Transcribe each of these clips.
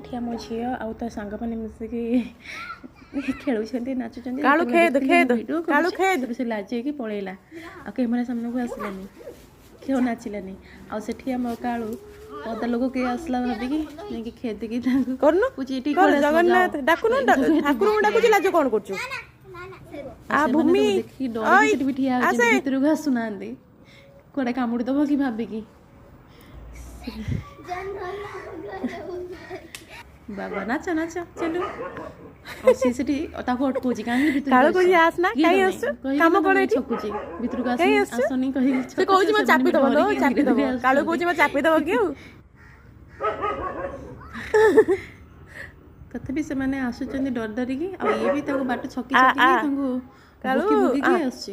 ଏଠି ଆମ ଝିଅ ଆଉ ତା ସାଙ୍ଗମାନେ ମିଶିକି ଖେଳୁଛନ୍ତି ନାଚୁଛନ୍ତି। ସେ ଲାଜ ହେଇକି ପଳେଇଲା ଆଉ କ୍ୟାମେରା ସାମ୍ନାକୁ ଆସିଲାନି, ଖେଳ ନାଚିଲାନି। ଆଉ ସେଠି ଆମ କାଳୁ ଅଧା ଲୋକ କିଏ ଆସିଲା ଭାବିକି ଯାଇକି ଖେଦିକି ତାଙ୍କୁ ଜଗନ୍ନାଥ ଡାକୁନ, ଠାକୁରଙ୍କୁ ଡାକୁଛି, ଲାଜ କଣ କରୁଛୁ? ଦେଖିକି ଡରିକି ସେଠି ବି ଠିଆ ହଉଛନ୍ତି, ଭିତରକୁ ଆସୁନାହାନ୍ତି, କୁଆଡେ କାମୁଡି ଦବ କି ଭାବିକି। ବାବା ନାଚ ନାଚ ଚାଲୁ। ସିଏ ସେଠି ତାକୁ ଅଟକଉଛି, କାହିଁକି ଭିତରକୁ ଛକୁଛି, ଭିତରକୁ ଆସନି କହିକି ତଥାପି ସେମାନେ ଆସୁଛନ୍ତି ଡରି ଡରିକି। ଆଉ ଇଏ ବି ତାକୁ ବାଟ ଛକି ତାଙ୍କୁ ଭୁକିକି ଆସୁଛି।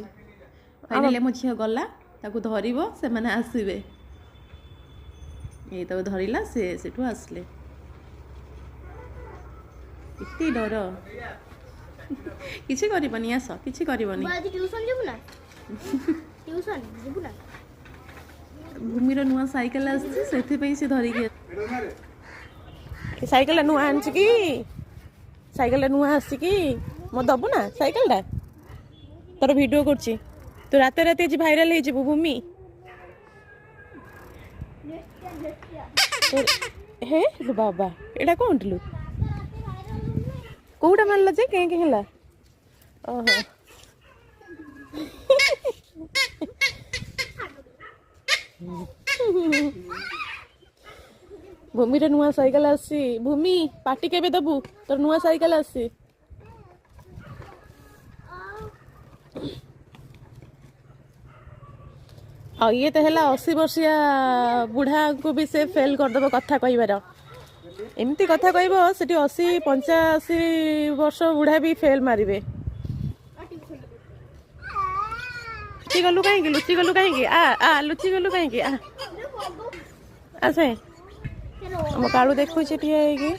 ଫାଇନାଲି ମୋ ଝିଅ ଗଲା, ତାକୁ ଧରିବ, ସେମାନେ ଆସିବେ। ଏଇ ତାକୁ ଧରିଲା, ସେ ସେଠୁ ଆସିଲେ। ଏତେ ଡର, କିଛି କରିବନି, ଆସ, କିଛି କରିବନି। ଭୂମିର ନୂଆ ସାଇକେଲ ଆସିଛି, ସେଥିପାଇଁ ସେ ଧରିକି ସାଇକେଲ ନୂଆ ଆଣିଛି କି? ସାଇକେଲ ନୂଆ ଆସିଛି କି? ମୋ ଦବୁ ନା ସାଇକେଲଟା? ତୋର ଭିଡ଼ିଓ କରୁଛି, ତୁ ରାତି ଆଜି ଭାଇରାଲ ହେଇଯିବୁ ଭୂମି। ହେ ବାବା, ଏଇଟା କଣ ଥିଲୁ? କୋଉଟା ମାରିଲା ଯେ କେଁ ହେଲା? ଓହୋ। ଭୂମିର ନୂଆ ସାଇକେଲ ଆସିଛି। ଭୂମି ପାଟି କେବେ ଦବୁ? ତୋର ନୂଆ ସାଇକେଲ ଆସିଛି। ଆଉ ଇଏ ତ ହେଲା 80 ବର୍ଷିଆ ବୁଢାଙ୍କୁ ବି ସେ ଫେଲ କରିଦବ କଥା କହିବାର। ଏମିତି କଥା କହିବ, ସେଠି 80-85 ବର୍ଷ ବୁଢା ବି ଫେଲ ମାରିବେ। ଲୁଚିଗଲୁ କାହିଁକି? ଲୁଚିଗଲୁ କାହିଁକି? ଆସେ, ଆମ କାଳୁ ଦେଖୁଛି ଠିଆ ହେଇକି।